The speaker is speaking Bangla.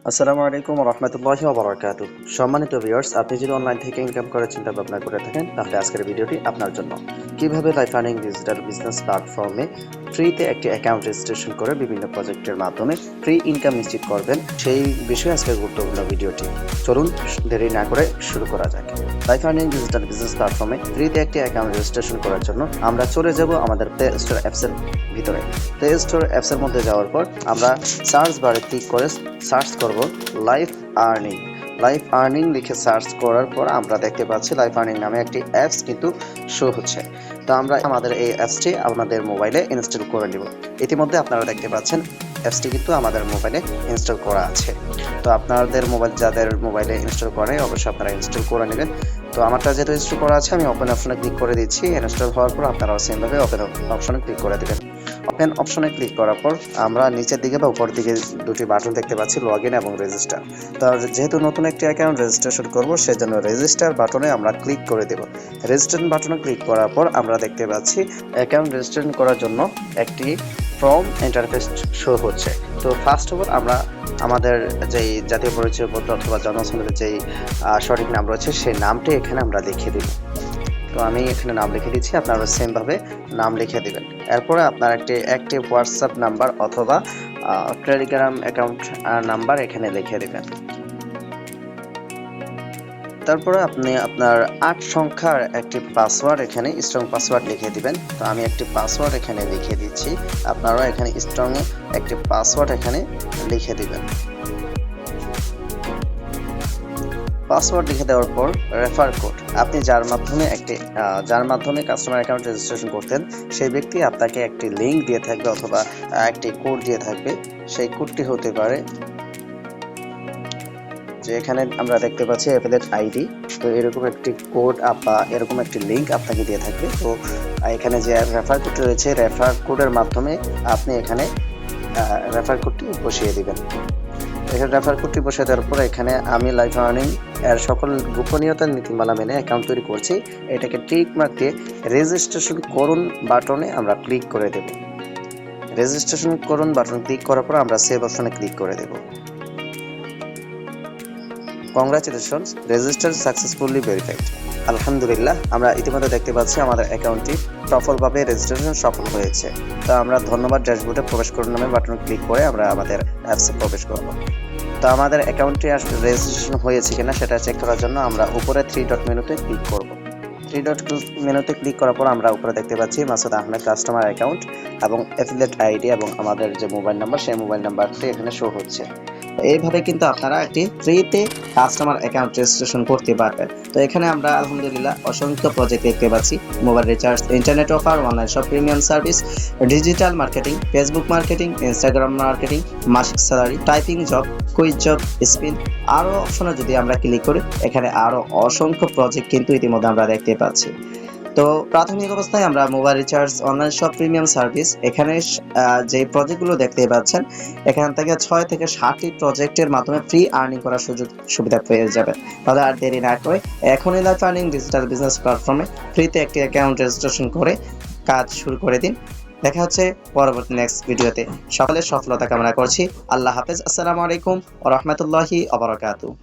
আসসালামু আলাইকুম ওয়া রাহমাতুল্লাহি ওয়া বারাকাতুহু। সম্মানিত ভিউয়ার্স, আপনি যদি অনলাইন থেকে ইনকাম করার চিন্তা ভাবনা করে থাকেন তাহলে আজকের ভিডিওটি আপনার জন্য। কিভাবে লাইফ আর্নিং ডিজিটাল বিজনেস প্ল্যাটফর্মে ফ্রিতে একটি অ্যাকাউন্ট রেজিস্ট্রেশন করে বিভিন্ন প্রজেক্টের মাধ্যমে ফ্রি ইনকাম নিশ্চিত করবেন সেই বিষয়ে আজকের গুরুত্বপূর্ণ ভিডিওটি। চলুন দেরি না করে শুরু করা যাক। লাইফ আর্নিং ডিজিটাল বিজনেস প্ল্যাটফর্মে ফ্রিতে একটি অ্যাকাউন্ট রেজিস্ট্রেশন করার জন্য আমরা চলে যাব আমাদের প্লে স্টোর অ্যাপসের ভিতরে। প্লে স্টোর অ্যাপসের মধ্যে যাওয়ার পর আমরা সার্চ বারে ক্লিক করে সার্চ করব লাইফ আর্নিং লিখে সার্চ করার পর আমরা দেখতে পাচ্ছি লাইফ আর্নিং নামে একটি অ্যাপস কিন্তু শো হচ্ছে। তো আমরা আমাদের এই অ্যাপসটি আমাদের মোবাইলে ইনস্টল করে নিব। ইতিমধ্যে আপনারা দেখতে পাচ্ছেন অ্যাপসটি কিন্তু আমাদের মোবাইলে ইনস্টল করা আছে। তো আপনাদের মোবাইল যাদের মোবাইলে ইনস্টল করে অবশ্যই আপনারা ইনস্টল করে নেবেন। তো আমারটা যেহেতু ইনস্টল করা আছে আমি ওপেন অপশনে ক্লিক করে দিচ্ছি। ইনস্টল হওয়ার পর আপনারাও সেমভাবে ওপেন অপশনে ক্লিক করে দেবেন। ওপেন অপশনে ক্লিক করার পর আমরা নিচের দিকে বা উপর দিকে দুটি বাটন দেখতে পাচ্ছি, লগইন এবং রেজিস্টার। তো যেহেতু নতুন একটি অ্যাকাউন্ট রেজিস্ট্রেশন করব সেজন্য রেজিস্টার বাটনে আমরা ক্লিক করে দেব। রেজিস্টার বাটনে ক্লিক করার পর আমরা দেখতে পাচ্ছি অ্যাকাউন্ট রেজিস্ট্রেশন করার জন্য একটি ফর্ম ইন্টারফেস শো হচ্ছে। তো ফার্স্ট অফ অল আমরা আমাদের যেই জাতীয় পরিচয়পত্র অথবা জন্মসনদের যেই সঠিক নাম রয়েছে সেই নামটি এখানে আমরা লিখে দিব। তো আমি এখানে নাম লিখে দিচ্ছি, আপনারা সেমভাবে নাম লিখে দিবেন। এরপরে আপনার একটি অ্যাক্টিভ হোয়াটসঅ্যাপ নাম্বার অথবা টেলিগ্রাম অ্যাকাউন্ট নাম্বার এখানে লিখে দিবেন। তারপরে আপনি আপনার 8 সংখ্যার একটি পাসওয়ার্ড এখানে স্ট্রং পাসওয়ার্ড লিখে দিবেন। তো আমি একটি পাসওয়ার্ড এখানে লিখে দিচ্ছি, আপনারা এখানে স্ট্রং একটি পাসওয়ার্ড এখানে লিখে দিবেন। পাসওয়ার্ড লিখে দেওয়ার পর রেফার কোড, আপনি যার মাধ্যমে কাস্টমার অ্যাকাউন্ট রেজিস্ট্রেশন করতেন সেই ব্যক্তি আপনাকে একটি লিংক দিয়ে থাকবে অথবা একটি কোড দিয়ে থাকবে। সেই কোডটি হতে পারে যে এখানে আমরা দেখতে পাচ্ছি অ্যাফিলিয়েট আইডি। তো এরকম একটি কোড বা এরকম একটি লিংক আপনাকে দিয়ে থাকবে। তো এখানে যে রেফার কোড রয়েছে রেফার কোডের মাধ্যমে আপনি এখানে রেফার কোডটি বসিয়ে দিবেন। এখানে রেফার কোডটি বসিয়ে দেওয়ার পর এখানে আমি লাইফ আর্নিং এর সকল গোপনীয়তার নীতিমালা মেনে অ্যাকাউন্ট তৈরি করছি, এটাকে টিক মার্ক দিয়ে রেজিস্ট্রেশন করুন বাটনে আমরা ক্লিক করে দেব। রেজিস্ট্রেশন করুন বাটন ক্লিক করার পর আমরা সেভ অপশনে ক্লিক করে দেব। Congratulations, register successfully verified. আলহামদুলিল্লাহ, আমরা ইতিমধ্যে দেখতে পাচ্ছি আমাদের অ্যাকাউন্টটি সফলভাবে রেজিস্ট্রেশন সফল হয়েছে। তো আমরা ধন্যবাদ ড্যাশবোর্ডে প্রবেশ করুন নামে বাটনে ক্লিক করে আমরা আমাদের অ্যাপসে প্রবেশ করব। তো আমাদের অ্যাকাউন্টটি আসলে রেজিস্ট্রেশন হয়েছে কিনা সেটা চেক করার জন্য আমরা উপরে 3 ডট মেনুতে ক্লিক করব। 3 ডট মেনুতে ক্লিক করার পর আমরা উপরে দেখতে পাচ্ছি মাসুদ আহমেদ কাস্টমার অ্যাকাউন্ট এবং অ্যাফিলিয়েট আইডি এবং আমাদের যে মোবাইল নাম্বার সেই মোবাইল নাম্বারটি এখানে শো হচ্ছে। এইভাবে কিন্তু আপনারা একটি ফ্রিতে কাস্টমার অ্যাকাউন্ট রেজিস্ট্রেশন করতে পারবেন। তো এখানে আমরা আলহামদুলিল্লাহ অসংখ্য প্রজেক্ট দেখতে পাচ্ছি, mobile recharge, internet offer, online shop, premium service, digital marketing, Facebook marketing, Instagram marketing, মাসিক salary, typing job, quiz job, spin, আরও অপশনে যদি আমরা ক্লিক করি এখানে আরও অসংখ্য প্রজেক্ট কিন্তু ইতিমধ্যে আমরা দেখতে পাচ্ছি। তো প্রাথমিক অবস্থায় আমরা mobile recharge, online shop, premium service, এখানে যে প্রজেক্টগুলো দেখতে পাচ্ছেন এখান থেকে 6 থেকে 7টি প্রজেক্টের মাধ্যমে ফ্রি আর্নিং করার সুবিধা পেয়ে যাবেন। তাহলে আর দেরি না করে এখনই লাইফ আর্নিং ডিজিটাল বিজনেস প্ল্যাটফর্মে ফ্রিতে একটি অ্যাকাউন্ট রেজিস্ট্রেশন করে কাজ শুরু করে দিন। দেখা হচ্ছে পরবর্তী নেক্সট ভিডিওতে। সকলের সফলতা কামনা করছি। আল্লাহ হাফেজ। আসসালামু আলাইকুম ওয়া রাহমাতুল্লাহি ওয়া বারাকাতুহু।